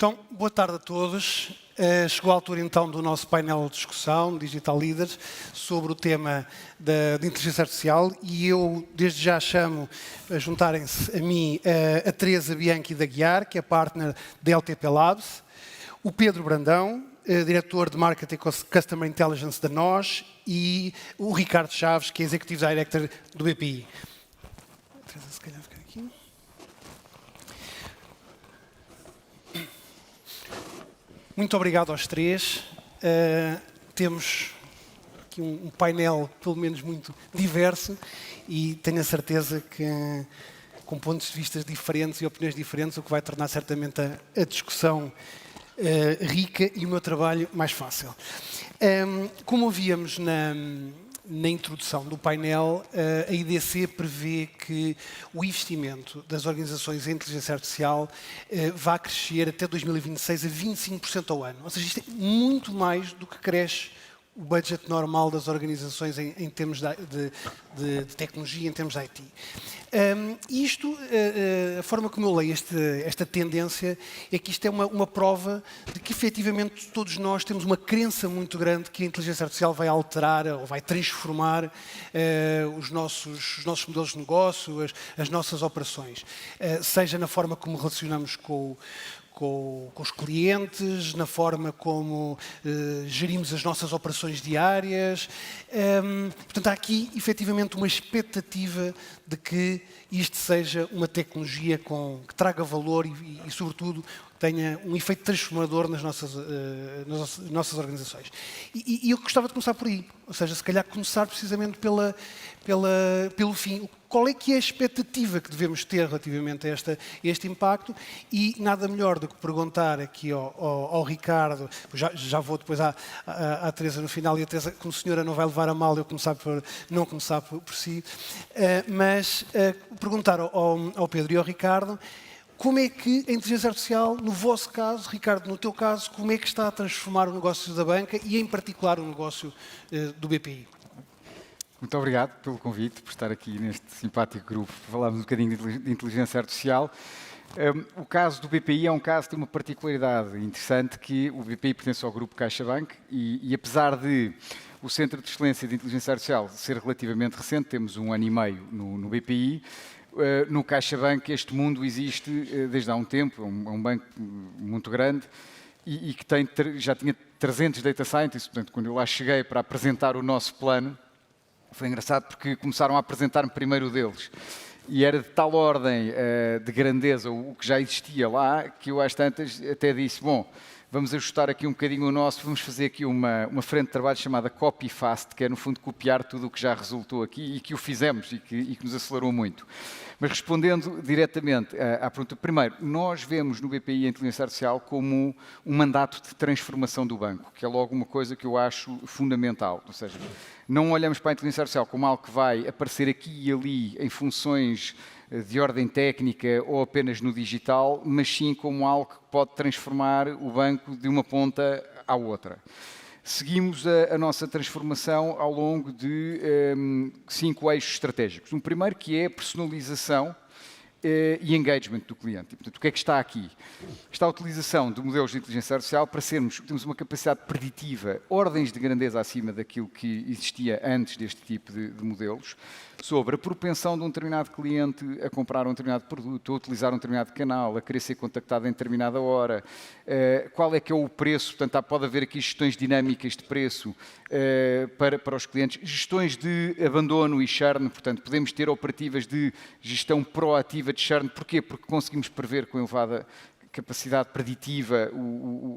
Então, boa tarde a todos. Chegou a altura então do nosso painel de discussão, Digital Leaders, sobre o tema da inteligência artificial e eu desde já chamo a juntarem-se a mim a Teresa Bianchi da Guiar, que é partner da LTP Labs, o Pedro Brandão, diretor de Marketing Customer Intelligence da NOS e o Ricardo Chaves, que é Executive Director do BPI. Teresa, se calhar fica aqui. Muito obrigado aos três. Temos aqui um painel, pelo menos, muito diverso e tenho a certeza que, com pontos de vista diferentes e opiniões diferentes, o que vai tornar certamente a discussão rica e o meu trabalho mais fácil. Como ouvíamos na introdução do painel, a IDC prevê que o investimento das organizações em inteligência artificial vai crescer até 2026 a 25% ao ano. Ou seja, isto é muito mais do que cresce o budget normal das organizações em termos de tecnologia, em termos de IT. A forma como eu leio esta tendência é que isto é uma prova de que efetivamente todos nós temos uma crença muito grande que a inteligência artificial vai alterar ou vai transformar os nossos modelos de negócio, as nossas operações, seja na forma como relacionamos com os clientes, na forma como gerimos as nossas operações diárias. Portanto, há aqui, efetivamente, uma expectativa de que isto seja uma tecnologia que traga valor e sobretudo, tenha um efeito transformador nas nossas organizações. E eu gostava de começar por aí, ou seja, se calhar começar precisamente pelo fim. Qual é que é a expectativa que devemos ter relativamente a este impacto? E nada melhor do que perguntar aqui ao Ricardo, já vou depois à Teresa no final, e a Teresa, como senhora, não vai levar a mal eu não começar por si, mas perguntar ao Pedro e ao Ricardo como é que a inteligência artificial, no vosso caso, Ricardo, no teu caso, como é que está a transformar o negócio da banca e, em particular, o negócio do BPI? Muito obrigado pelo convite, por estar aqui neste simpático grupo. Falámos um bocadinho de inteligência artificial. O caso do BPI é um caso que tem uma particularidade interessante, que o BPI pertence ao grupo CaixaBank e apesar de o Centro de Excelência de Inteligência Artificial ser relativamente recente, temos 1 ano e meio no BPI, no CaixaBank este mundo existe desde há um tempo, é um banco muito grande e que já tinha 300 data scientists, portanto, quando eu lá cheguei para apresentar o nosso plano, foi engraçado porque começaram a apresentar-me primeiro deles. E era de tal ordem de grandeza o que já existia lá, que eu às tantas até disse, bom, vamos ajustar aqui um bocadinho o nosso, vamos fazer aqui uma frente de trabalho chamada Copy Fast, que é no fundo copiar tudo o que já resultou aqui e que o fizemos e que nos acelerou muito. Mas respondendo diretamente à pergunta, primeiro, nós vemos no BPI a inteligência artificial como um mandato de transformação do banco, que é logo uma coisa que eu acho fundamental. Ou seja, não olhamos para a inteligência artificial como algo que vai aparecer aqui e ali em funções de ordem técnica ou apenas no digital, mas sim como algo que pode transformar o banco de uma ponta à outra. Seguimos a nossa transformação ao longo de 5 eixos estratégicos. Um primeiro que é a personalização e engagement do cliente. E, portanto, o que é que está aqui? Está a utilização de modelos de inteligência artificial para termos uma capacidade preditiva, ordens de grandeza acima daquilo que existia antes deste tipo de modelos, sobre a propensão de um determinado cliente a comprar um determinado produto, a utilizar um determinado canal, a querer ser contactado em determinada hora, qual é que é o preço, portanto pode haver aqui gestões dinâmicas de preço para os clientes, gestões de abandono e churn, portanto podemos ter operativas de gestão proativa de churn, porquê? Porque conseguimos prever com elevada capacidade preditiva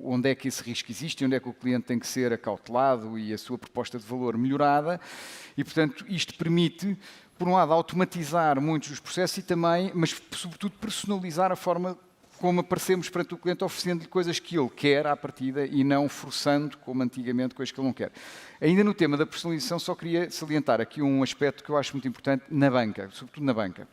onde é que esse risco existe, onde é que o cliente tem que ser acautelado e a sua proposta de valor melhorada e, portanto, isto permite, por um lado, automatizar muitos dos processos e também, mas sobretudo personalizar a forma como aparecemos perante o cliente, oferecendo-lhe coisas que ele quer à partida e não forçando, como antigamente, coisas que ele não quer. Ainda no tema da personalização, só queria salientar aqui um aspecto que eu acho muito importante na banca, sobretudo na banca.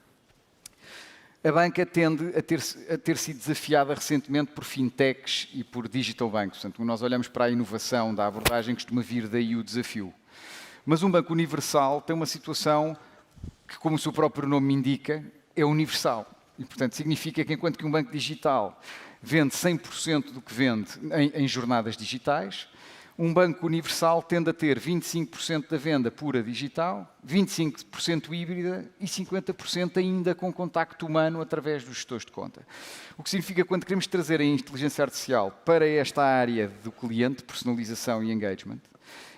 A banca tende a ter sido desafiada recentemente por fintechs e por digital banks. Portanto, nós olhamos para a inovação da abordagem, costuma vir daí o desafio. Mas um banco universal tem uma situação que, como o seu próprio nome indica, é universal. E, portanto, significa que enquanto que um banco digital vende 100% do que vende em jornadas digitais. Um banco universal tende a ter 25% da venda pura digital, 25% híbrida e 50% ainda com contacto humano através dos gestores de conta. O que significa que quando queremos trazer a inteligência artificial para esta área do cliente, personalização e engagement,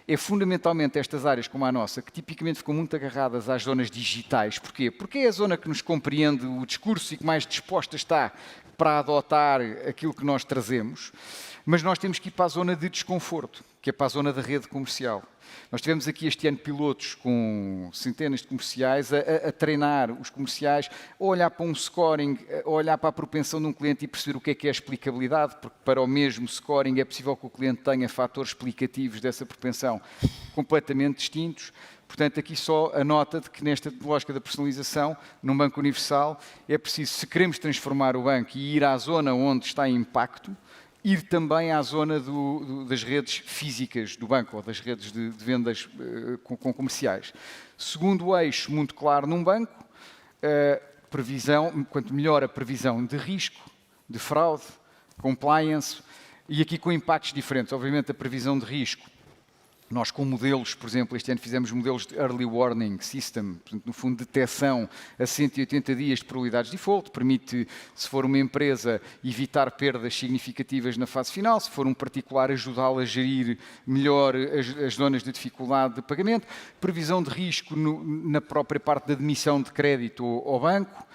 é fundamentalmente estas áreas como a nossa, que tipicamente ficam muito agarradas às zonas digitais. Porquê? Porque é a zona que nos compreende o discurso e que mais disposta está para adotar aquilo que nós trazemos. Mas nós temos que ir para a zona de desconforto, que é para a zona da rede comercial. Nós tivemos aqui este ano pilotos com centenas de comerciais a treinar os comerciais, a olhar para um scoring, a olhar para a propensão de um cliente e perceber o que é a explicabilidade, porque para o mesmo scoring é possível que o cliente tenha fatores explicativos dessa propensão completamente distintos. Portanto, aqui só a nota de que nesta lógica da personalização, num banco universal, é preciso, se queremos transformar o banco e ir à zona onde está em impacto, ir também à zona das redes físicas do banco, ou das redes de vendas com comerciais. Segundo eixo muito claro num banco, previsão, quanto melhor a previsão de risco, de fraude, compliance, e aqui com impactos diferentes. Obviamente a previsão de risco, nós com modelos, por exemplo, este ano fizemos modelos de Early Warning System, portanto, no fundo, detecção a 180 dias de probabilidades de default, permite, se for uma empresa, evitar perdas significativas na fase final, se for um particular, ajudá-lo a gerir melhor as zonas de dificuldade de pagamento, previsão de risco na própria parte da admissão de crédito ao banco.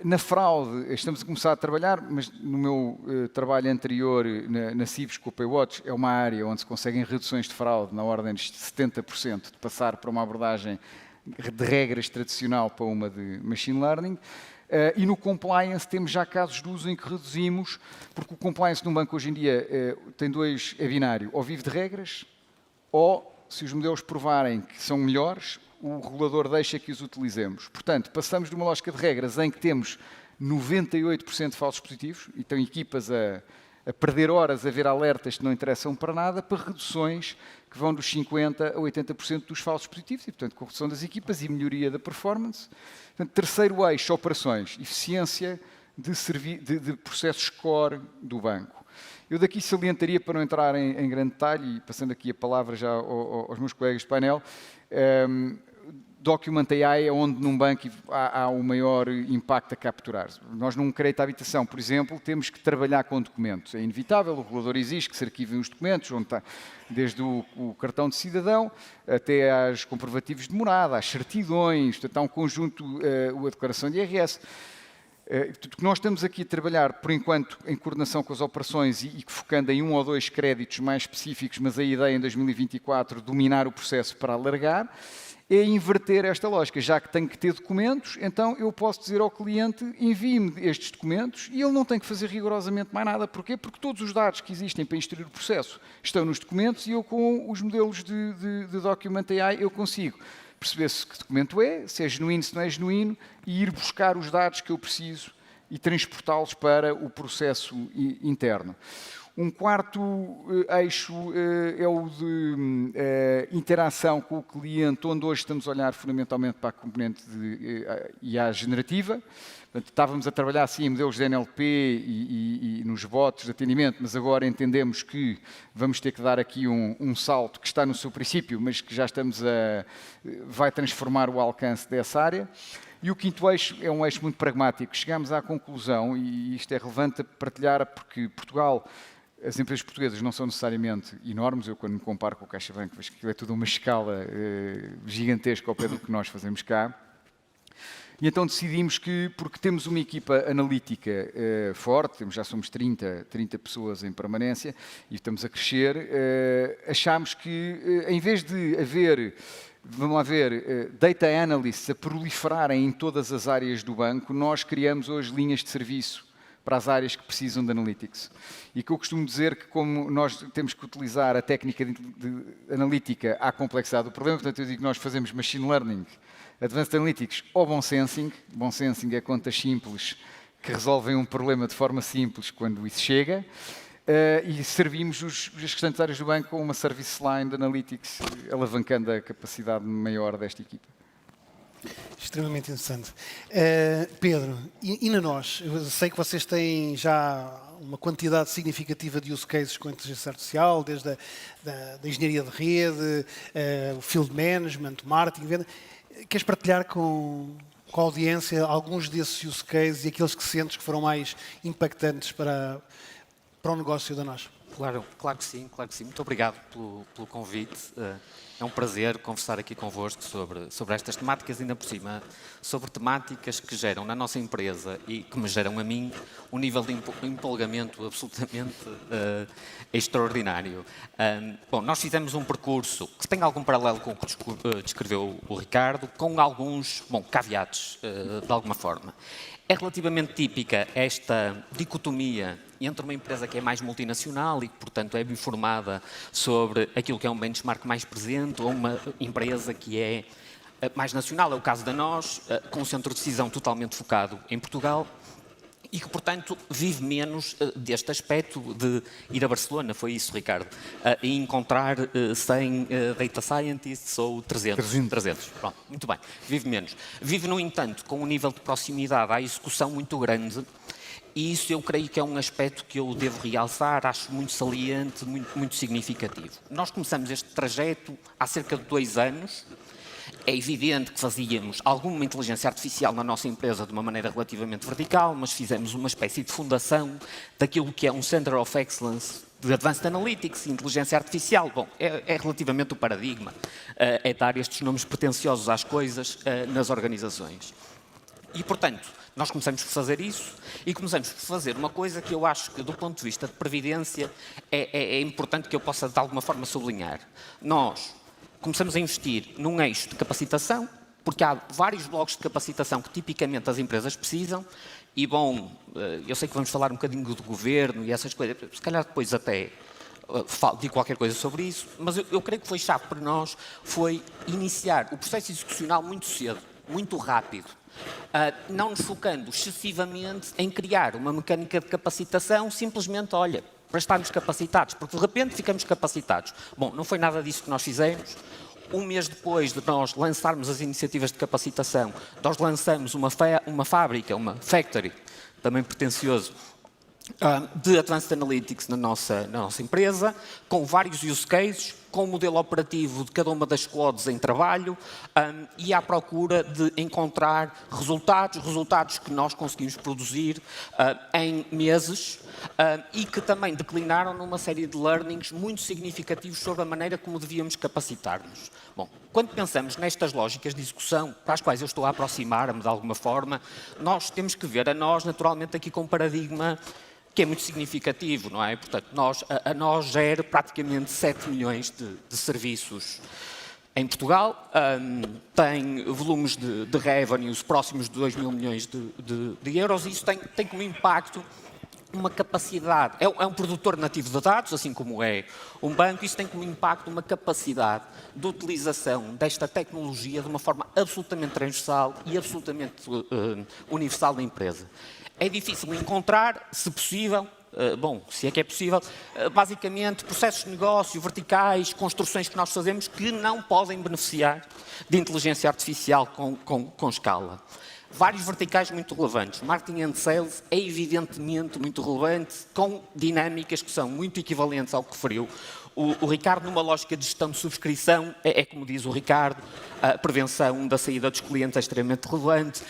Na fraude, estamos a começar a trabalhar, mas no meu trabalho anterior na Cibes com o Paywatch, é uma área onde se conseguem reduções de fraude na ordem de 70%, de passar para uma abordagem de regras tradicional para uma de machine learning. E no compliance temos já casos de uso em que reduzimos, porque o compliance num banco hoje em dia tem é binário, ou vive de regras, ou se os modelos provarem que são melhores, o regulador deixa que os utilizemos. Portanto, passamos de uma lógica de regras em que temos 98% de falsos positivos, e estão equipas a perder horas a ver alertas que não interessam para nada, para reduções que vão dos 50% a 80% dos falsos positivos, e, portanto, com redução das equipas e melhoria da performance. Portanto, terceiro eixo, operações, eficiência de processos core do banco. Eu daqui salientaria, para não entrar em grande detalhe, e passando aqui a palavra já aos meus colegas de painel, Document AI é onde num banco há o maior impacto a capturar. Nós num crédito à habitação, por exemplo, temos que trabalhar com documentos. É inevitável, o regulador exige que se arquivem os documentos, onde está desde o cartão de cidadão até aos comprovativos de morada, às certidões, portanto, há um conjunto, a declaração de IRS. O que nós estamos aqui a trabalhar, por enquanto, em coordenação com as operações e focando em 1 ou 2 créditos mais específicos, mas a ideia em 2024 dominar o processo para alargar, é inverter esta lógica. Já que tenho que ter documentos, então eu posso dizer ao cliente, envie-me estes documentos e ele não tem que fazer rigorosamente mais nada. Porquê? Porque todos os dados que existem para instruir o processo estão nos documentos e eu com os modelos de Document AI eu consigo perceber se que documento é, se é genuíno, se não é genuíno, e ir buscar os dados que eu preciso e transportá-los para o processo interno. Um quarto eixo é o de interação com o cliente, onde hoje estamos a olhar fundamentalmente para a componente de IA generativa. Portanto, estávamos a trabalhar assim em modelos de NLP e nos bots de atendimento, mas agora entendemos que vamos ter que dar aqui um salto que está no seu princípio, mas que já estamos vai transformar o alcance dessa área. E o quinto eixo é um eixo muito pragmático. Chegamos à conclusão, e isto é relevante a partilhar, porque Portugal, as empresas portuguesas não são necessariamente enormes. Eu, quando me comparo com o CaixaBank, vejo que é tudo uma escala gigantesca ao pé do que nós fazemos cá. E então decidimos que, porque temos uma equipa analítica forte, já somos 30 pessoas em permanência e estamos a crescer, achámos que, em vez de haver, vamos lá ver, data analysts a proliferarem em todas as áreas do banco, nós criamos hoje linhas de serviço para as áreas que precisam de analytics. E que eu costumo dizer que, como nós temos que utilizar a técnica de analítica à complexidade do problema, portanto eu digo que nós fazemos machine learning, Advanced Analytics ou Bom Sensing. Bom Sensing é contas simples que resolvem um problema de forma simples quando isso chega. E servimos as restantes áreas do banco com uma service line de Analytics, alavancando a capacidade maior desta equipa. Extremamente interessante. Pedro, e na nós? Eu sei que vocês têm já uma quantidade significativa de use cases com inteligência artificial, desde da engenharia de rede, o field management, marketing, venda. Queres partilhar com a audiência alguns desses use cases e aqueles que sentes que foram mais impactantes para o negócio da nós? Claro, claro que sim, claro que sim. Muito obrigado pelo convite. É um prazer conversar aqui convosco sobre estas temáticas, ainda por cima, sobre temáticas que geram na nossa empresa e que me geram a mim um nível de empolgamento absolutamente extraordinário. Bom, nós fizemos um percurso que tem algum paralelo com o que descreveu o Ricardo, com alguns, caveatos, de alguma forma. É relativamente típica esta dicotomia entre uma empresa que é mais multinacional e que, portanto, é informada sobre aquilo que é um benchmark mais presente ou uma empresa que é mais nacional, é o caso da nós, com um centro de decisão totalmente focado em Portugal e que, portanto, vive menos deste aspecto de ir a Barcelona, foi isso, Ricardo, e encontrar 100 data scientists ou 300. Pronto, muito bem, vive menos. Vive, no entanto, com um nível de proximidade à execução muito grande e isso eu creio que é um aspecto que eu devo realçar, acho muito saliente, muito significativo. Nós começamos este trajeto há cerca de 2 anos. É evidente que fazíamos alguma inteligência artificial na nossa empresa de uma maneira relativamente vertical, mas fizemos uma espécie de fundação daquilo que é um Center of Excellence de Advanced Analytics e inteligência artificial. Bom, é relativamente o paradigma, é dar estes nomes pretenciosos às coisas nas organizações. E, portanto, nós começamos por fazer isso e começamos por fazer uma coisa que eu acho que, do ponto de vista de previdência, é importante que eu possa, de alguma forma, sublinhar. Nós começamos a investir num eixo de capacitação, porque há vários blocos de capacitação que tipicamente as empresas precisam, e bom, eu sei que vamos falar um bocadinho do governo e essas coisas, se calhar depois até digo qualquer coisa sobre isso, mas eu creio que foi chave para nós, foi iniciar o processo execucional muito cedo, muito rápido, não nos focando excessivamente em criar uma mecânica de capacitação, simplesmente, olha, para estarmos capacitados, porque de repente ficamos capacitados. Bom, não foi nada disso que nós fizemos. Um mês depois de nós lançarmos as iniciativas de capacitação, nós lançamos uma fábrica, uma factory, também pretencioso, de Advanced Analytics na nossa empresa, com vários use cases, com o modelo operativo de cada uma das squads em trabalho e à procura de encontrar resultados que nós conseguimos produzir em meses e que também declinaram numa série de learnings muito significativos sobre a maneira como devíamos capacitar-nos. Bom, quando pensamos nestas lógicas de execução, para as quais eu estou a aproximar-me de alguma forma, nós temos que ver a nós, naturalmente, aqui com um paradigma que é muito significativo, não é? Portanto, a nós gera praticamente 7 milhões de serviços em Portugal, tem volumes de revenues próximos de 2 mil milhões de euros e isso tem como impacto uma capacidade, é um produtor nativo de dados, assim como é um banco, isso tem como impacto uma capacidade de utilização desta tecnologia de uma forma absolutamente transversal e absolutamente universal na empresa. É difícil encontrar, se possível, se é que é possível, basicamente processos de negócio, verticais, construções que nós fazemos que não podem beneficiar de inteligência artificial com escala. Vários verticais muito relevantes. Marketing and Sales é evidentemente muito relevante, com dinâmicas que são muito equivalentes ao que referiu o Ricardo, numa lógica de gestão de subscrição, é como diz o Ricardo, a prevenção da saída dos clientes é extremamente relevante,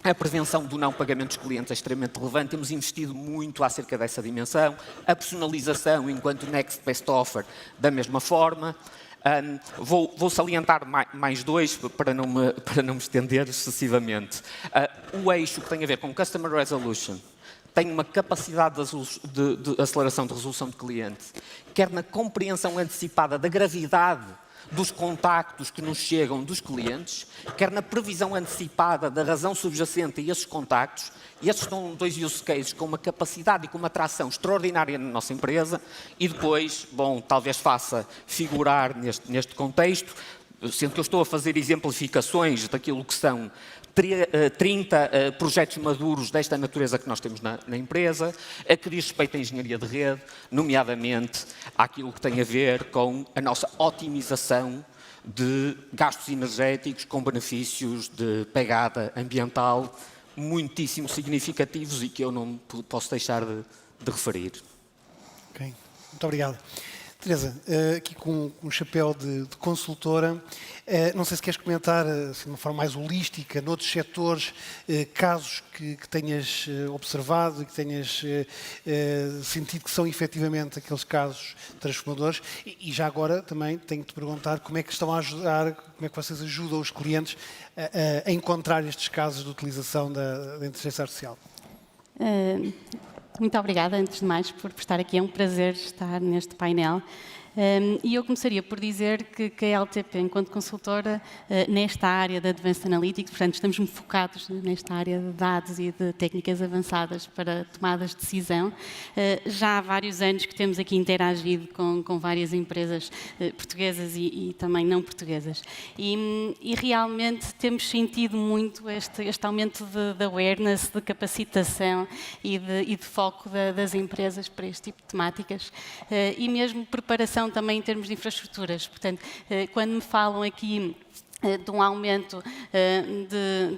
a prevenção do não pagamento dos clientes é extremamente relevante, temos investido muito acerca dessa dimensão, a personalização enquanto Next Best Offer da mesma forma. Vou salientar mais 2 para não me estender excessivamente. O eixo que tem a ver com Customer Resolution tem uma capacidade de aceleração de resolução de cliente, quer na compreensão antecipada da gravidade dos contactos que nos chegam dos clientes, quer na previsão antecipada da razão subjacente a esses contactos. E esses são 2 use cases com uma capacidade e com uma atração extraordinária na nossa empresa e depois, talvez faça figurar neste contexto, sendo que eu estou a fazer exemplificações daquilo que são 30 projetos maduros desta natureza que nós temos na empresa, a que diz respeito à engenharia de rede, nomeadamente àquilo que tem a ver com a nossa otimização de gastos energéticos com benefícios de pegada ambiental muitíssimo significativos e que eu não posso deixar de referir. Ok, muito obrigado. Teresa, aqui com um chapéu de consultora, não sei se queres comentar, assim, de uma forma mais holística, noutros setores, casos que tenhas observado e que tenhas sentido que são efetivamente aqueles casos transformadores. E já agora também tenho que te perguntar como é que estão a ajudar, como é que vocês ajudam os clientes a encontrar estes casos de utilização da inteligência artificial. Muito obrigada, antes de mais, por estar aqui. É um prazer estar neste painel. E eu começaria por dizer que a LTP, enquanto consultora, nesta área da Advanced Analytics, portanto, estamos focados nesta área de dados e de técnicas avançadas para tomadas de decisão. Já há vários anos que temos aqui interagido com várias empresas portuguesas e também não portuguesas. E realmente temos sentido muito este aumento de awareness, de capacitação e de foco das empresas para este tipo de temáticas. E mesmo preparação também em termos de infraestruturas. Portanto, quando me falam aqui de um aumento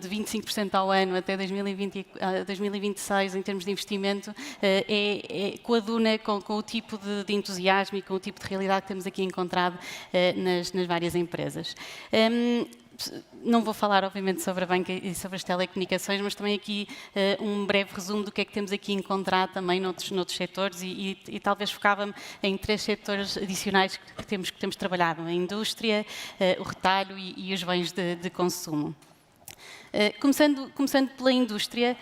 de 25% ao ano até 2026 em termos de investimento, coaduna com o tipo de entusiasmo e com o tipo de realidade que temos aqui encontrado nas várias empresas. Não vou falar, obviamente, sobre a banca e sobre as telecomunicações, mas também aqui um breve resumo do que é que temos aqui encontrado também noutros setores e talvez focava-me em 3 setores adicionais que temos trabalhado: a indústria, o retalho e os bens de consumo. Começando pela indústria,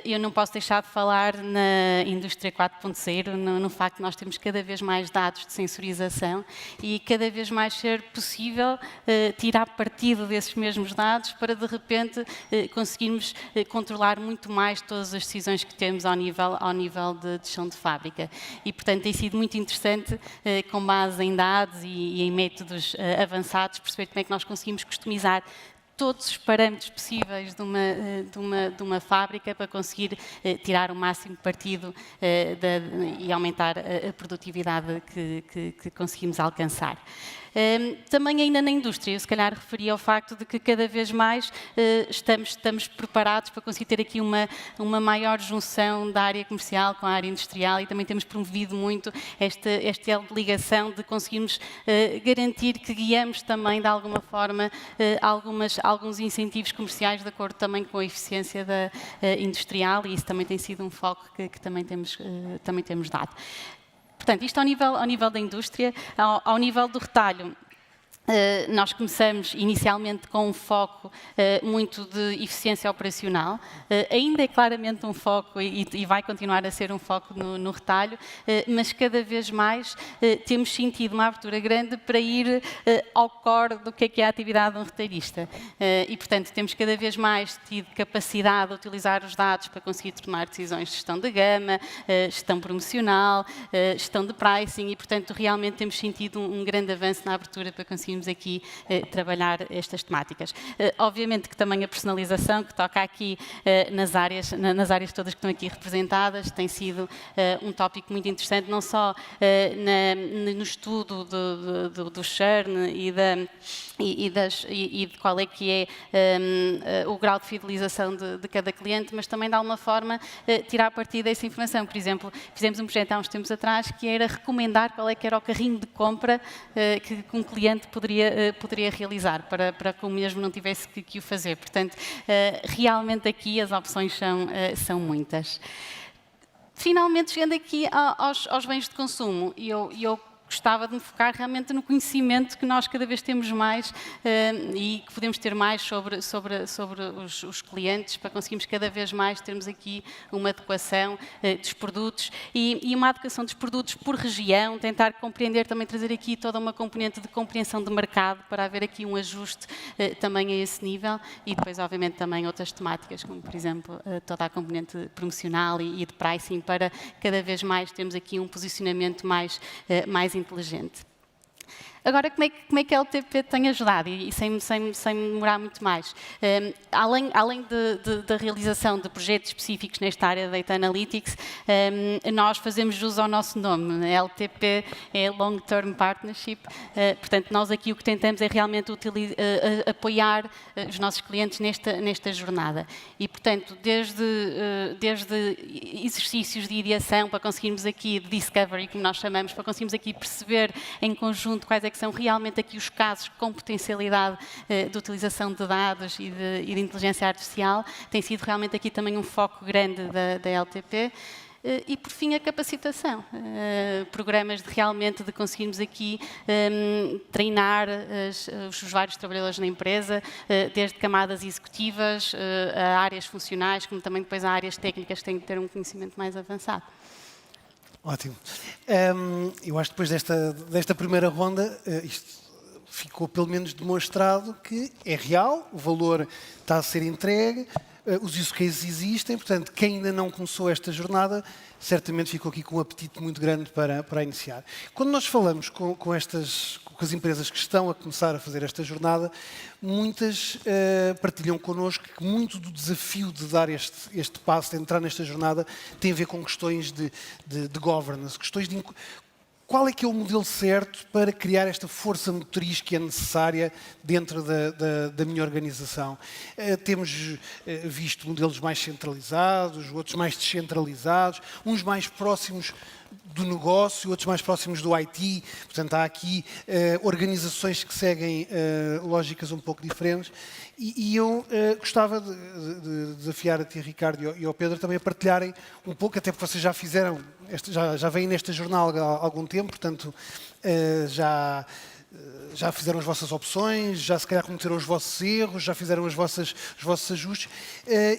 eu não posso deixar de falar na indústria 4.0, no facto de nós termos cada vez mais dados de sensorização e cada vez mais ser possível tirar partido desses mesmos dados para, de repente, conseguirmos controlar muito mais todas as decisões que temos ao nível de chão de fábrica. E, portanto, tem sido muito interessante, com base em dados e em métodos avançados, perceber como é que nós conseguimos customizar todos os parâmetros possíveis de uma fábrica para conseguir tirar o máximo partido e aumentar a produtividade que conseguimos alcançar. Também ainda na indústria, eu se calhar referia ao facto de que cada vez mais estamos preparados para conseguir ter aqui uma maior junção da área comercial com a área industrial e também temos promovido muito esta ligação de conseguirmos garantir que guiamos também de alguma forma alguns incentivos comerciais de acordo também com a eficiência industrial e isso também tem sido um foco que também temos dado. Portanto, isto ao nível da indústria, ao nível do retalho. Nós começamos inicialmente com um foco muito de eficiência operacional, ainda é claramente um foco e vai continuar a ser um foco no retalho, mas cada vez mais temos sentido uma abertura grande para ir ao core do que é a atividade de um retalhista. E, portanto, temos cada vez mais tido capacidade de utilizar os dados para conseguir tomar decisões de gestão de gama, gestão promocional, gestão de pricing e, portanto, realmente temos sentido um grande avanço na abertura para conseguir aqui trabalhar estas temáticas. Obviamente que também a personalização, que toca aqui nas áreas todas que estão aqui representadas, tem sido um tópico muito interessante, não só no estudo do churn e de qual é que é o grau de fidelização de cada cliente, mas também de alguma forma tirar partido dessa informação. Por exemplo, fizemos um projeto há uns tempos atrás que era recomendar qual é que era o carrinho de compra que um cliente poderia realizar para que o mesmo não tivesse que o fazer. Portanto, realmente aqui as opções são muitas. Finalmente, chegando aqui aos bens de consumo, eu gostava de me focar realmente no conhecimento que nós cada vez temos mais e que podemos ter mais sobre os clientes para conseguirmos cada vez mais termos aqui uma adequação dos produtos e uma adequação dos produtos por região, tentar compreender, também trazer aqui toda uma componente de compreensão de mercado para haver aqui um ajuste também a esse nível e depois, obviamente, também outras temáticas, como, por exemplo, toda a componente promocional e de pricing para cada vez mais termos aqui um posicionamento mais inteligente. Agora, como é que a LTP tem ajudado? E sem demorar muito mais. Além da realização de projetos específicos nesta área de Data Analytics, nós fazemos uso ao nosso nome. A LTP é Long Term Partnership. Portanto, nós aqui o que tentamos é realmente apoiar os nossos clientes nesta jornada. E, portanto, desde exercícios de ideação para conseguirmos aqui, de discovery, como nós chamamos, para conseguirmos aqui perceber em conjunto quais é que são realmente aqui os casos com potencialidade de utilização de dados e de inteligência artificial, tem sido realmente aqui também um foco grande da LTP. E, por fim, a capacitação. Programas realmente de conseguirmos aqui treinar os vários trabalhadores na empresa, desde camadas executivas a áreas funcionais, como também depois a áreas técnicas que têm que ter um conhecimento mais avançado. Ótimo. Eu acho que depois desta primeira ronda, isto ficou pelo menos demonstrado que é real, o valor está a ser entregue, os use cases existem, portanto, quem ainda não começou esta jornada, certamente ficou aqui com um apetite muito grande para iniciar. Quando nós falamos com as empresas que estão a começar a fazer esta jornada, muitas partilham connosco que muito do desafio de dar este passo, de entrar nesta jornada, tem a ver com questões de governance, questões de qual é que é o modelo certo para criar esta força motriz que é necessária dentro da minha organização? Temos visto modelos mais centralizados, outros mais descentralizados, uns mais próximos do negócio, outros mais próximos do IT. Portanto, há aqui organizações que seguem lógicas um pouco diferentes. E eu gostava de desafiar a ti, Ricardo, e ao Pedro também a partilharem um pouco, até porque vocês já fizeram, já vêm nesta jornal há algum tempo, portanto, já fizeram as vossas opções, já se calhar cometeram os vossos erros, já fizeram os vossos ajustes,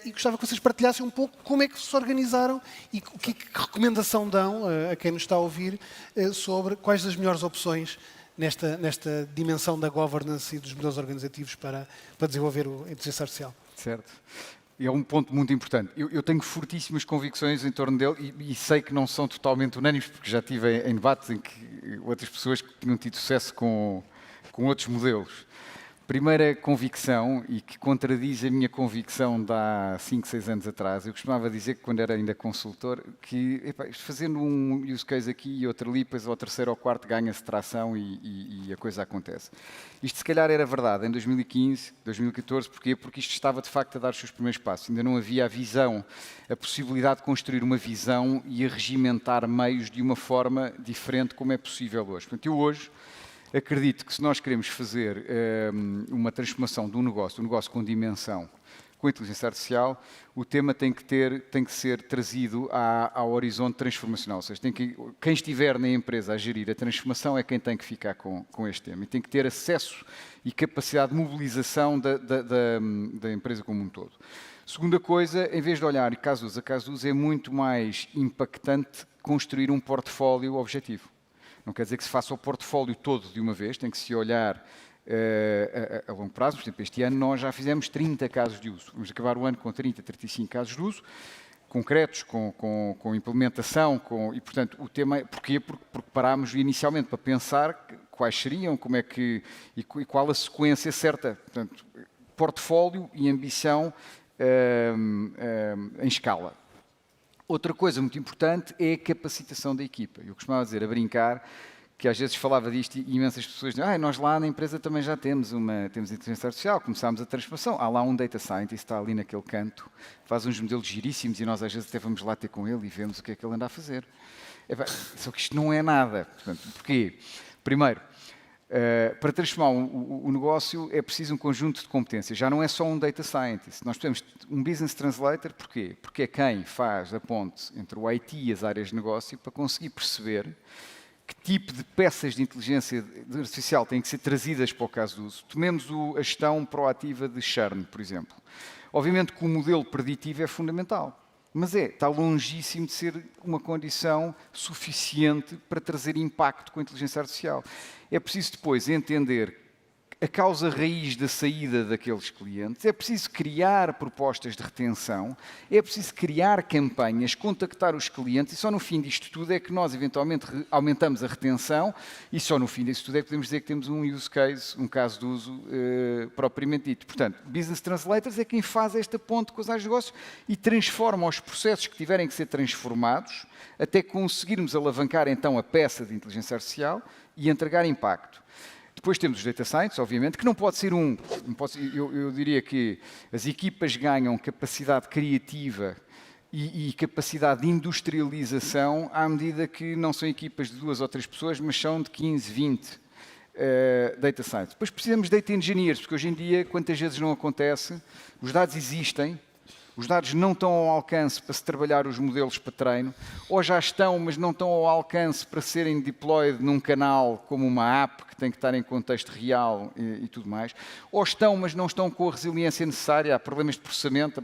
e gostava que vocês partilhassem um pouco como é que se organizaram e que recomendação dão a quem nos está a ouvir sobre quais as melhores opções nesta dimensão da governance e dos modelos organizativos para desenvolver a inteligência artificial. Certo. E é um ponto muito importante. Eu tenho fortíssimas convicções em torno dele e sei que não são totalmente unânimes, porque já estive em debates em que outras pessoas que tinham tido sucesso com outros modelos. Primeira convicção, e que contradiz a minha convicção de há 5, 6 anos atrás, eu costumava dizer que quando era ainda consultor, que fazendo um use case aqui e outro ali, depois ao terceiro ou quarto ganha-se tração e a coisa acontece. Isto se calhar era verdade em 2015, 2014, porquê? Porque isto estava de facto a dar os seus primeiros passos. Ainda não havia a visão, a possibilidade de construir uma visão e a regimentar meios de uma forma diferente como é possível hoje. Portanto, eu hoje acredito que se nós queremos fazer uma transformação de um negócio com dimensão, com inteligência artificial, o tema tem que ser trazido ao horizonte transformacional. Ou seja, quem estiver na empresa a gerir a transformação é quem tem que ficar com este tema. E tem que ter acesso e capacidade de mobilização da empresa como um todo. Segunda coisa, em vez de olhar caso uso a caso uso, é muito mais impactante construir um portfólio objetivo. Não quer dizer que se faça o portfólio todo de uma vez, tem que se olhar a longo prazo. Por exemplo, este ano nós já fizemos 30 casos de uso. Vamos acabar o ano com 30, 35 casos de uso, concretos, com implementação, e portanto o tema é porquê? Porque parámos inicialmente para pensar quais seriam, como é que, e qual a sequência certa. Portanto, portfólio e ambição em escala. Outra coisa muito importante é a capacitação da equipa. Eu costumava dizer, a brincar, que às vezes falava disto e imensas pessoas diziam, nós lá na empresa também já temos inteligência artificial, começámos a transformação. Há lá um data scientist, está ali naquele canto, faz uns modelos giríssimos e nós às vezes até vamos lá ter com ele e vemos o que é que ele anda a fazer. Só que isto não é nada. Portanto, porquê? Primeiro, para transformar o negócio é preciso um conjunto de competências. Já não é só um data scientist. Nós temos um business translator. Porquê? Porque é quem faz a ponte entre o IT e as áreas de negócio para conseguir perceber que tipo de peças de inteligência artificial têm que ser trazidas para o caso de uso. Tomemos a gestão proativa de churn, por exemplo. Obviamente que o modelo preditivo é fundamental. Mas está longíssimo de ser uma condição suficiente para trazer impacto com a inteligência artificial. É preciso depois entender a causa raiz da saída daqueles clientes, é preciso criar propostas de retenção, é preciso criar campanhas, contactar os clientes, e só no fim disto tudo é que nós eventualmente aumentamos a retenção, e só no fim disto tudo é que podemos dizer que temos um use case, um caso de uso propriamente dito. Portanto, Business Translators é quem faz esta ponte com os áreas de negócios e transforma os processos que tiverem que ser transformados até conseguirmos alavancar então a peça de inteligência artificial e entregar impacto. Depois temos os data science, obviamente, que não pode ser eu diria que as equipas ganham capacidade criativa e capacidade de industrialização à medida que não são equipas de 2 ou 3 pessoas, mas são de 15, 20 data science. Depois precisamos de data engineers, porque hoje em dia, quantas vezes não acontece, os dados existem, os dados não estão ao alcance para se trabalhar os modelos para treino, ou já estão, mas não estão ao alcance para serem deployed num canal como uma app que tem que estar em contexto real e tudo mais, ou estão, mas não estão com a resiliência necessária, há problemas de processamento,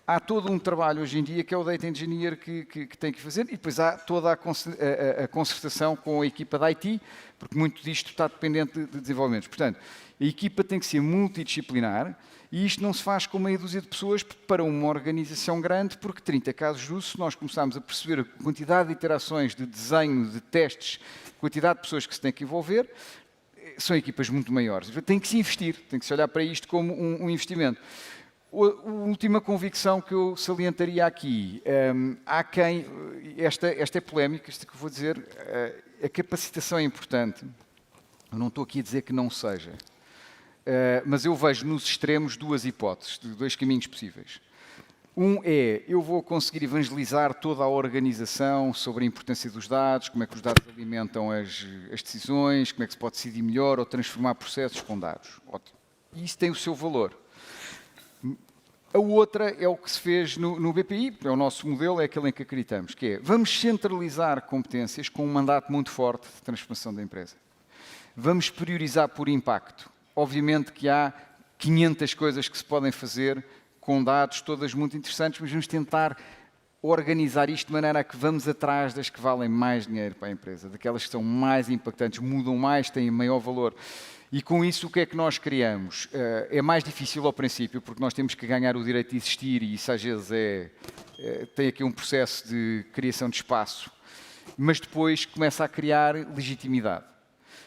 há todo um trabalho hoje em dia que é o Data Engineer que tem que fazer, e depois há toda a concertação com a equipa da IT, porque muito disto está dependente de desenvolvimentos. Portanto, a equipa tem que ser multidisciplinar, e isto não se faz com meia dúzia de pessoas para uma organização grande, porque 30 casos de uso, se nós começarmos a perceber a quantidade de iterações, de desenho, de testes, quantidade de pessoas que se tem que envolver, são equipas muito maiores. Tem que se investir, tem que se olhar para isto como um investimento. A última convicção que eu salientaria aqui, há quem, esta é polémica, isto que eu vou dizer, a capacitação é importante. Eu não estou aqui a dizer que não seja. Mas eu vejo nos extremos 2 hipóteses, 2 caminhos possíveis. Um é, eu vou conseguir evangelizar toda a organização sobre a importância dos dados, como é que os dados alimentam as decisões, como é que se pode decidir melhor ou transformar processos com dados. Ótimo. E isso tem o seu valor. A outra é o que se fez no BPI, é o nosso modelo, é aquele em que acreditamos, que é, vamos centralizar competências com um mandato muito forte de transformação da empresa. Vamos priorizar por impacto. Obviamente que há 500 coisas que se podem fazer com dados, todas muito interessantes, mas vamos tentar organizar isto de maneira a que vamos atrás das que valem mais dinheiro para a empresa, daquelas que são mais impactantes, mudam mais, têm maior valor. E com isso o que é que nós criamos? É mais difícil ao princípio, porque nós temos que ganhar o direito de existir e isso às vezes tem aqui um processo de criação de espaço, mas depois começa a criar legitimidade.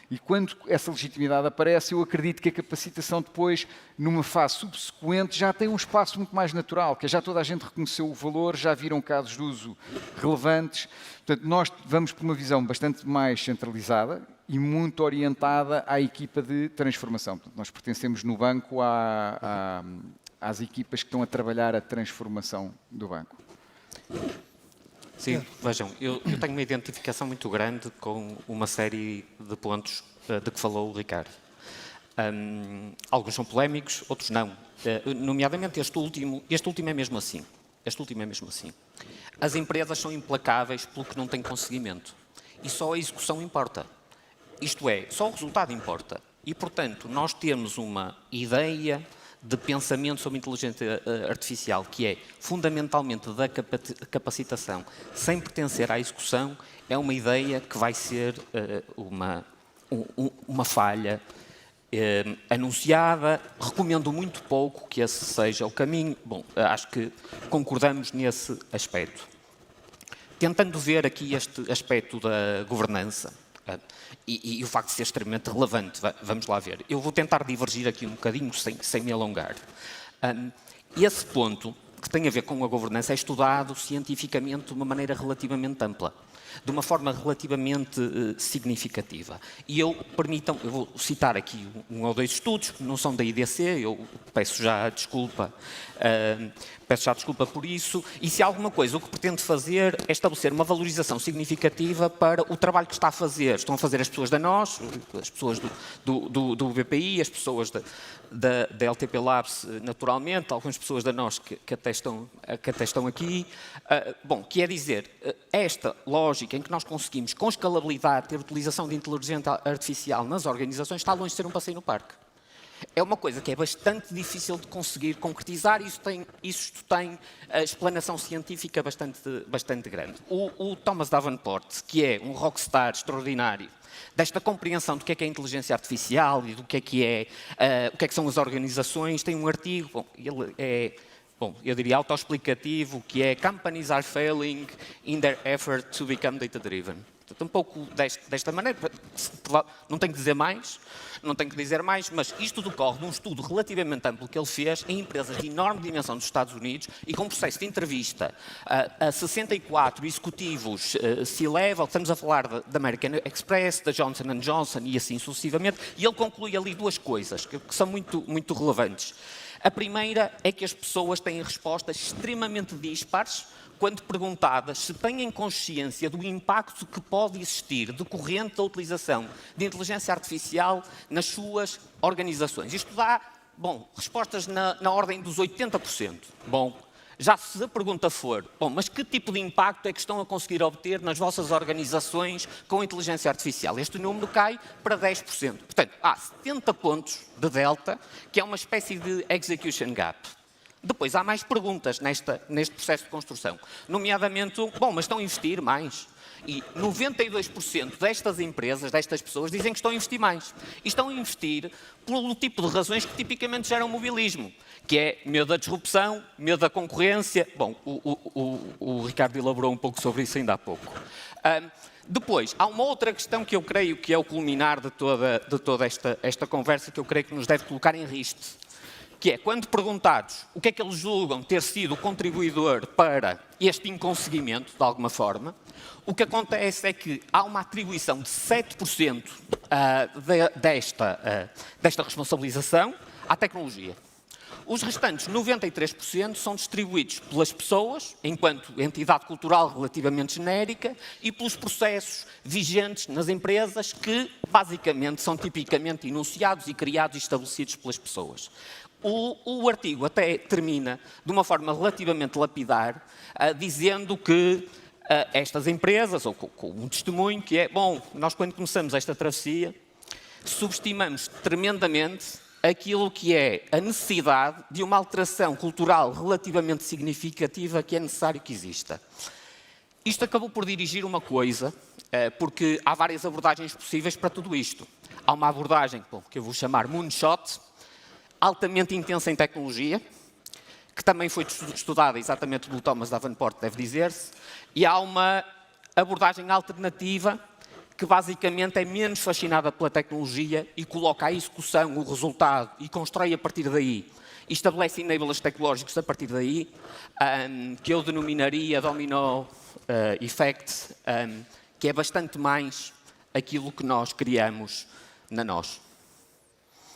E quando essa legitimidade aparece, eu acredito que a capacitação depois, numa fase subsequente, já tem um espaço muito mais natural, que já toda a gente reconheceu o valor, já viram casos de uso relevantes. Portanto, nós vamos por uma visão bastante mais centralizada e muito orientada à equipa de transformação. Portanto, nós pertencemos no banco às equipas que estão a trabalhar a transformação do banco. Sim, vejam, eu tenho uma identificação muito grande com uma série de pontos de que falou o Ricardo. Alguns são polémicos, outros não. Nomeadamente este último é mesmo assim. As empresas são implacáveis pelo que não têm conseguimento. E só a execução importa. Isto é, só o resultado importa. E, portanto, nós temos uma ideia de pensamento sobre inteligência artificial, que é fundamentalmente da capacitação, sem pertencer à execução, é uma ideia que vai ser uma falha anunciada. Recomendo muito pouco que esse seja o caminho. Bom, acho que concordamos nesse aspecto. Tentando ver aqui este aspecto da governança, e o facto de ser extremamente relevante, vamos lá ver. Eu vou tentar divergir aqui um bocadinho, sem me alongar. Esse ponto, que tem a ver com a governança, é estudado cientificamente de uma maneira relativamente ampla, de uma forma relativamente significativa. E eu vou citar aqui 1 ou 2 estudos, que não são da IDC, eu peço já desculpa por isso, e se há alguma coisa, o que pretendo fazer é estabelecer uma valorização significativa para o trabalho que estão a fazer as pessoas da NOS, as pessoas do BPI, as pessoas da LTP Labs, naturalmente, algumas pessoas da NOS que até estão aqui. Bom, que é dizer, esta lógica em que nós conseguimos, com escalabilidade, ter utilização de inteligência artificial nas organizações, está longe de ser um passeio no parque. é uma coisa que é bastante difícil de conseguir concretizar e isto tem a explanação científica bastante grande. O Thomas Davenport, que é um rockstar extraordinário desta compreensão do que é a inteligência artificial e do que é o que são as organizações, tem um artigo, bom, ele é, eu diria autoexplicativo, que é Companies are failing in their effort to become data-driven. Portanto, um pouco desta maneira, não tenho que dizer mais, mas isto decorre de um estudo relativamente amplo que ele fez em empresas de enorme dimensão dos Estados Unidos e com um processo de entrevista a 64 executivos C-level, estamos a falar da American Express, da Johnson & Johnson e assim sucessivamente, e ele conclui ali duas coisas que são muito relevantes. A primeira é que as pessoas têm respostas extremamente dispares quando perguntadas se têm consciência do impacto que pode existir decorrente da utilização de inteligência artificial nas suas organizações. Isto dá, respostas na ordem dos 80%. Já se a pergunta for, mas que tipo de impacto é que estão a conseguir obter nas vossas organizações com a inteligência artificial? Este número cai para 10%. Portanto, há 70 pontos de delta, que é uma espécie de execution gap. Depois, há mais perguntas neste processo de construção, nomeadamente, mas estão a investir mais? E 92% destas empresas, destas pessoas, dizem que estão a investir mais. E estão a investir pelo tipo de razões que tipicamente geram mobilismo, que é medo da disrupção, medo da concorrência. O Ricardo elaborou um pouco sobre isso ainda há pouco. Depois, há uma outra questão que eu creio que é o culminar de toda esta conversa, que eu creio que nos deve colocar em risco, que é, quando perguntados o que é que eles julgam ter sido o contribuidor para este inconseguimento, de alguma forma, o que acontece é que há uma atribuição de 7% desta responsabilização à tecnologia. Os restantes 93% são distribuídos pelas pessoas, enquanto entidade cultural relativamente genérica, e pelos processos vigentes nas empresas que, basicamente, são tipicamente enunciados e criados e estabelecidos pelas pessoas. O artigo até termina de uma forma relativamente lapidar, dizendo que estas empresas, ou com um testemunho que é, nós quando começamos esta travessia, subestimamos tremendamente aquilo que é a necessidade de uma alteração cultural relativamente significativa que é necessário que exista. Isto acabou por dirigir uma coisa, porque há várias abordagens possíveis para tudo isto. Há uma abordagem que eu vou chamar moonshot, altamente intensa em tecnologia, que também foi estudada exatamente pelo Thomas Davenport, deve dizer-se, e há uma abordagem alternativa que basicamente é menos fascinada pela tecnologia e coloca a execução, o resultado, e constrói a partir daí, e estabelece enablers tecnológicos a partir daí, que eu denominaria domino effect, que é bastante mais aquilo que nós criamos na nós.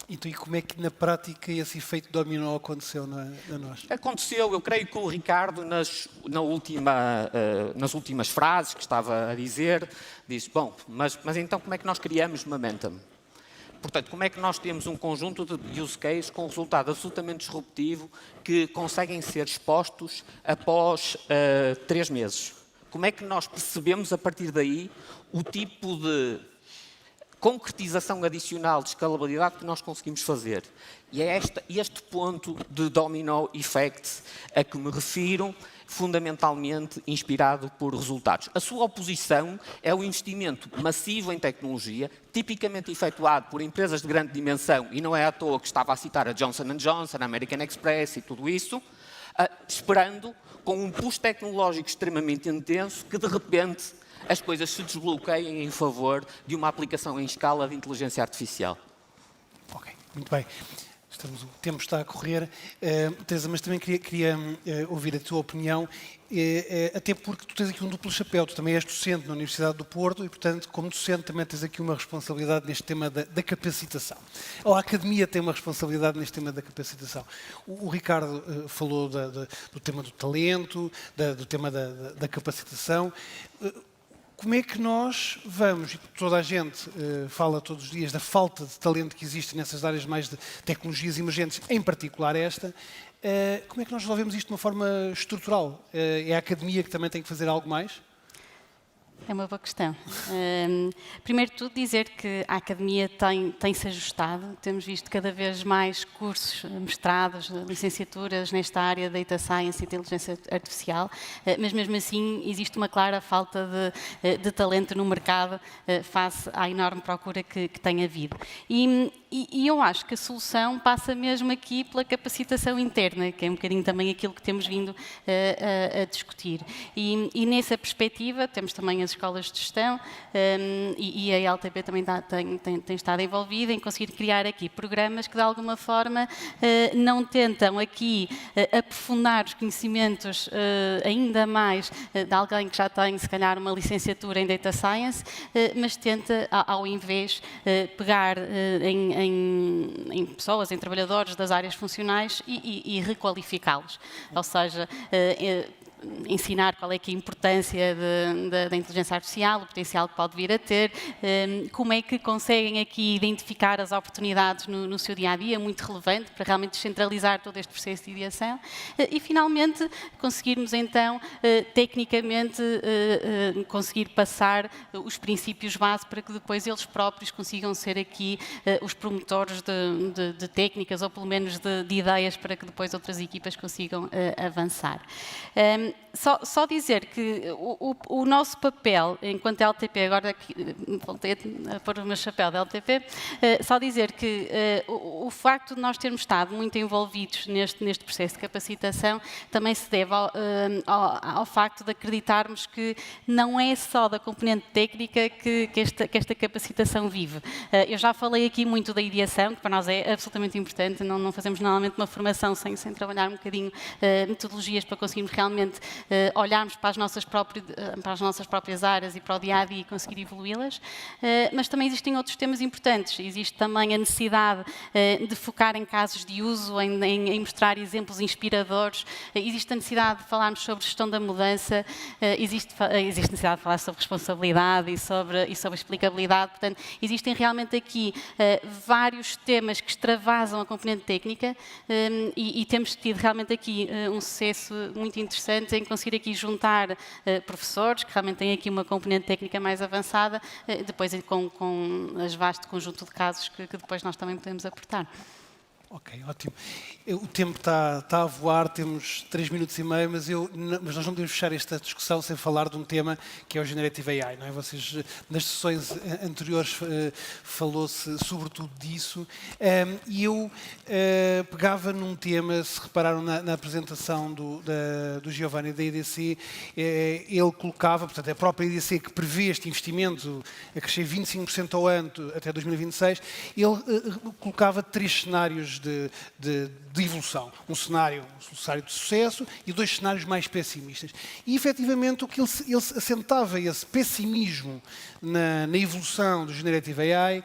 Então, e como é que na prática esse efeito dominó aconteceu na nós? Aconteceu, eu creio que o Ricardo, nas últimas frases que estava a dizer, disse, mas então como é que nós criamos Momentum? Portanto, como é que nós temos um conjunto de use cases com um resultado absolutamente disruptivo que conseguem ser expostos após 3 meses? Como é que nós percebemos a partir daí o tipo de concretização adicional de escalabilidade que nós conseguimos fazer? E é este ponto de domino effect a que me refiro, fundamentalmente inspirado por resultados. A sua oposição é o investimento massivo em tecnologia, tipicamente efetuado por empresas de grande dimensão, e não é à toa que estava a citar a Johnson & Johnson, a American Express e tudo isso, esperando com um push tecnológico extremamente intenso que, de repente, as coisas se desbloqueiem em favor de uma aplicação em escala de inteligência artificial. Ok, muito bem. O tempo está a correr. Teresa, mas também queria ouvir a tua opinião, até porque tu tens aqui um duplo chapéu. Tu também és docente na Universidade do Porto e, portanto, como docente, também tens aqui uma responsabilidade neste tema da capacitação. Ou a Academia tem uma responsabilidade neste tema da capacitação. O Ricardo falou do tema do talento, do tema da capacitação. Como é que nós vamos, e toda a gente fala todos os dias da falta de talento que existe nessas áreas mais de tecnologias emergentes, em particular esta, como é que nós resolvemos isto de uma forma estrutural? É a Academia que também tem que fazer algo mais? É uma boa questão. Primeiro de tudo, dizer que a Academia tem-se ajustado. Temos visto cada vez mais cursos, mestrados, licenciaturas nesta área de Data Science e Inteligência Artificial, mas mesmo assim existe uma clara falta de talento no mercado face à enorme procura que tem havido. E eu acho que a solução passa mesmo aqui pela capacitação interna, que é um bocadinho também aquilo que temos vindo a discutir. E nessa perspectiva temos também as escolas de gestão e a LTP também tem estado envolvida em conseguir criar aqui programas que de alguma forma não tentam aqui aprofundar os conhecimentos ainda mais de alguém que já tem se calhar uma licenciatura em Data Science, mas tenta ao invés pegar em pessoas, em trabalhadores das áreas funcionais e requalificá-los. Ou seja, ensinar qual é que é a importância da inteligência artificial, o potencial que pode vir a ter, como é que conseguem aqui identificar as oportunidades no seu dia-a-dia, muito relevante, para realmente descentralizar todo este processo de ideação e, finalmente, conseguirmos então, tecnicamente, conseguir passar os princípios base para que depois eles próprios consigam ser aqui os promotores de técnicas ou, pelo menos, de ideias para que depois outras equipas consigam avançar. Só dizer que o nosso papel, enquanto LTP, agora aqui, voltei a pôr o meu chapéu da LTP, só dizer que o facto de nós termos estado muito envolvidos neste processo de capacitação também se deve ao facto de acreditarmos que não é só da componente técnica que esta capacitação vive. Eu já falei aqui muito da ideação, que para nós é absolutamente importante, não fazemos normalmente uma formação sem trabalhar um bocadinho metodologias para conseguirmos realmente olharmos para as nossas próprias áreas e para o dia-a-dia e conseguir evoluí-las, mas também existem outros temas importantes. Existe também a necessidade de focar em casos de uso, em mostrar exemplos inspiradores, existe a necessidade de falarmos sobre gestão da mudança, existe necessidade de falar sobre responsabilidade e sobre explicabilidade. Portanto, existem realmente aqui vários temas que extravasam a componente técnica e temos tido realmente aqui um sucesso muito interessante em conseguir aqui juntar professores, que realmente têm aqui uma componente técnica mais avançada, depois com as vasto conjunto de casos que depois nós também podemos aportar. Ok, ótimo. O tempo está a voar, temos 3 minutos e meio, mas nós não podemos fechar esta discussão sem falar de um tema que é o Generative AI, não é? Vocês, nas sessões anteriores, falou-se sobretudo disso, e eu pegava num tema, se repararam na apresentação do Giovanni da IDC, ele colocava, portanto, a própria IDC que prevê este investimento a crescer 25% ao ano até 2026, ele colocava 3 cenários de evolução. Um cenário de sucesso e 2 cenários mais pessimistas. E, efetivamente, o que ele assentava esse pessimismo na evolução do Generative AI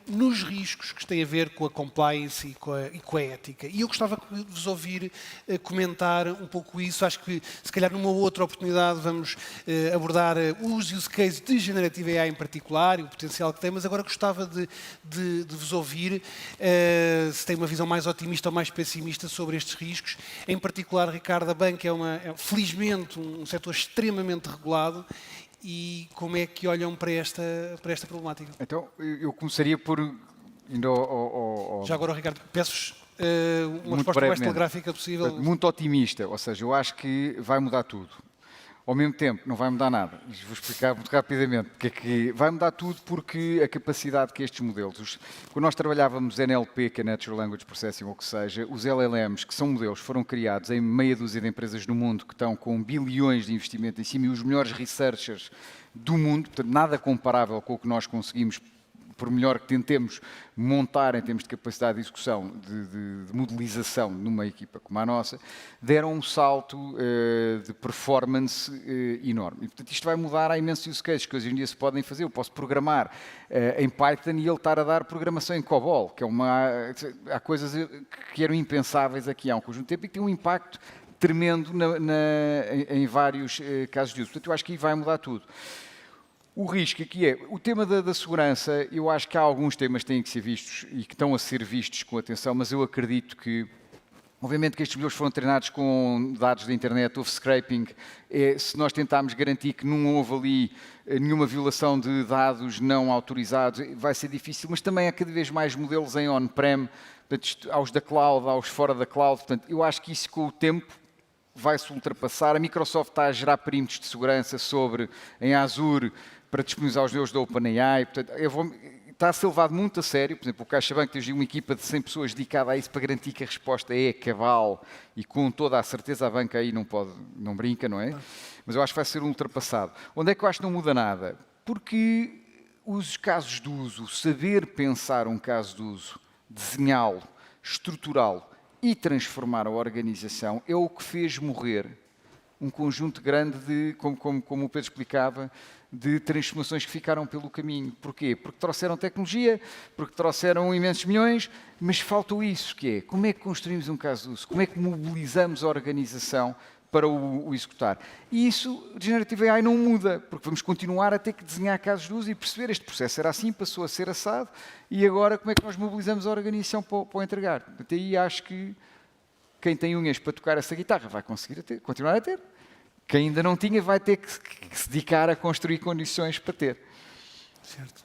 nos riscos que têm a ver com a compliance e com a ética. E eu gostava de vos ouvir comentar um pouco isso. Acho que, se calhar, numa outra oportunidade vamos abordar os use cases de Generative AI em particular e o potencial que tem, mas agora gostava de vos ouvir se tem uma visão mais otimista ou mais pessimista sobre estes riscos. Em particular, Ricardo, a banca é felizmente um setor extremamente regulado. E como é que olham para esta problemática? Então, eu começaria por... Já agora, Ricardo, peço-vos uma resposta mais telegráfica possível. Muito otimista, ou seja, eu acho que vai mudar tudo. Ao mesmo tempo, não vai mudar nada. Vou explicar muito rapidamente porque é que vai mudar tudo, porque a capacidade que estes modelos... Quando nós trabalhávamos NLP, que é Natural Language Processing, ou o que seja, os LLMs, que são modelos, foram criados em meia dúzia de empresas no mundo que estão com bilhões de investimento em cima e os melhores researchers do mundo, portanto, nada comparável com o que nós conseguimos, por melhor que tentemos montar em termos de capacidade de execução, de modelização numa equipa como a nossa, deram um salto de performance enorme. E, portanto, isto vai mudar a imensos use cases que hoje em dia se podem fazer. Eu posso programar em Python e ele estar a dar programação em COBOL, que há coisas que eram impensáveis aqui há um conjunto de tempo e que têm um impacto tremendo em vários casos de uso. Portanto, eu acho que aí vai mudar tudo. O risco aqui é, o tema da segurança, eu acho que há alguns temas que têm que ser vistos e que estão a ser vistos com atenção, mas eu acredito que Obviamente que estes modelos foram treinados com dados da internet, houve scraping. Se nós tentarmos garantir que não houve ali nenhuma violação de dados não autorizados, vai ser difícil, mas também há cada vez mais modelos em on-prem, aos da cloud, aos fora da cloud. Portanto, eu acho que isso com o tempo vai-se ultrapassar. A Microsoft está a gerar perímetros de segurança em Azure para disponibilizar os modelos da OpenAI. Portanto, está a ser levado muito a sério. Por exemplo, o CaixaBank tem uma equipa de 100 pessoas dedicada a isso para garantir que a resposta é cabal e com toda a certeza a banca aí não brinca, não é? Mas eu acho que vai ser ultrapassado. Onde é que eu acho que não muda nada? Porque os casos de uso, saber pensar um caso de uso, desenhá-lo, estruturá-lo e transformar a organização é o que fez morrer um conjunto grande de, como o Pedro explicava, de transformações que ficaram pelo caminho. Porquê? Porque trouxeram tecnologia, porque trouxeram imensos milhões, mas faltou isso, que é como é que construímos um caso de uso, como é que mobilizamos a organização para o executar. E isso, Generative AI não muda, porque vamos continuar a ter que desenhar casos de uso e perceber este processo era assim, passou a ser assado, e agora como é que nós mobilizamos a organização para o entregar. Até aí acho que quem tem unhas para tocar essa guitarra vai conseguir continuar a ter. Quem ainda não tinha vai ter que se dedicar a construir condições para ter. Certo.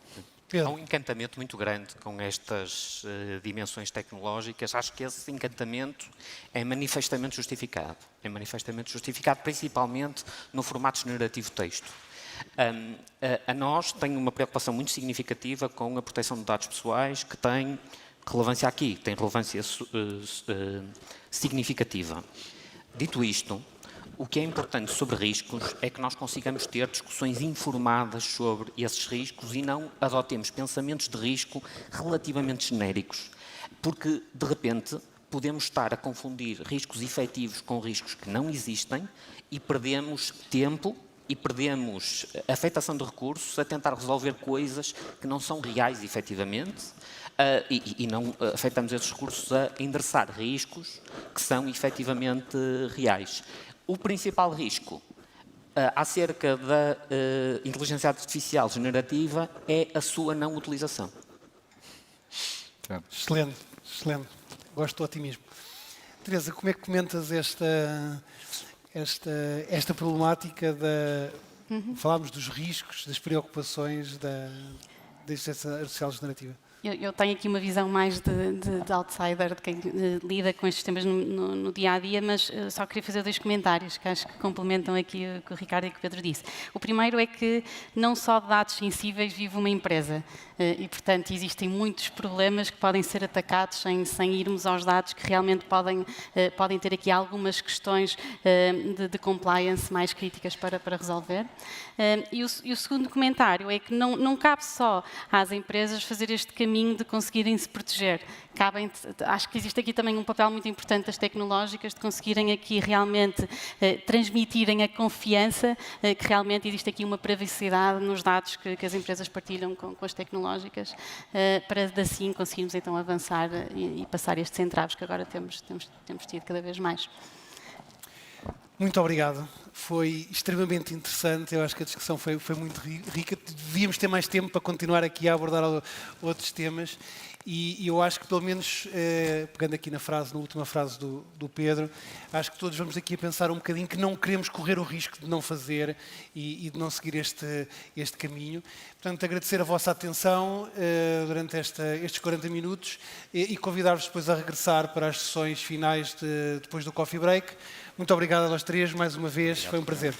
Há um encantamento muito grande com estas dimensões tecnológicas. Acho que esse encantamento é manifestamente justificado. É manifestamente justificado principalmente no formato generativo texto. A nós tem uma preocupação muito significativa com a proteção de dados pessoais que tem relevância aqui, tem relevância significativa. Dito isto, o que é importante sobre riscos é que nós consigamos ter discussões informadas sobre esses riscos e não adotemos pensamentos de risco relativamente genéricos. Porque, de repente, podemos estar a confundir riscos efetivos com riscos que não existem e perdemos tempo e perdemos afetação de recursos a tentar resolver coisas que não são reais efetivamente e não afetamos esses recursos a endereçar riscos que são efetivamente reais. O principal risco acerca da inteligência artificial generativa é a sua não utilização. Excelente, excelente. Gosto do otimismo. Teresa, como é que comentas esta problemática falámos dos riscos, das preocupações da inteligência artificial generativa? Eu tenho aqui uma visão mais de outsider, de quem lida com estes temas no dia a dia, mas só queria fazer 2 comentários que acho que complementam aqui o que o Ricardo e o que o Pedro disse. O primeiro é que não só de dados sensíveis vive uma empresa e, portanto, existem muitos problemas que podem ser atacados sem irmos aos dados que realmente podem ter aqui algumas questões de compliance mais críticas para resolver. E o segundo comentário é que não cabe só às empresas fazer este caminho de conseguirem se proteger. Acho que existe aqui também um papel muito importante das tecnológicas de conseguirem aqui realmente transmitirem a confiança que realmente existe aqui uma privacidade nos dados que as empresas partilham com as tecnológicas para assim conseguirmos então avançar e passar estes entraves que agora temos tido cada vez mais. Muito obrigado. Foi extremamente interessante. Eu acho que a discussão foi muito rica. Devíamos ter mais tempo para continuar aqui a abordar outros temas. E eu acho que, pelo menos, pegando aqui na última frase do Pedro, acho que todos vamos aqui a pensar um bocadinho que não queremos correr o risco de não fazer e de não seguir este caminho. Portanto, agradecer a vossa atenção durante estes 40 minutos e convidar-vos depois a regressar para as sessões finais depois do coffee break. Muito obrigado a nós 3 mais uma vez. Foi um prazer.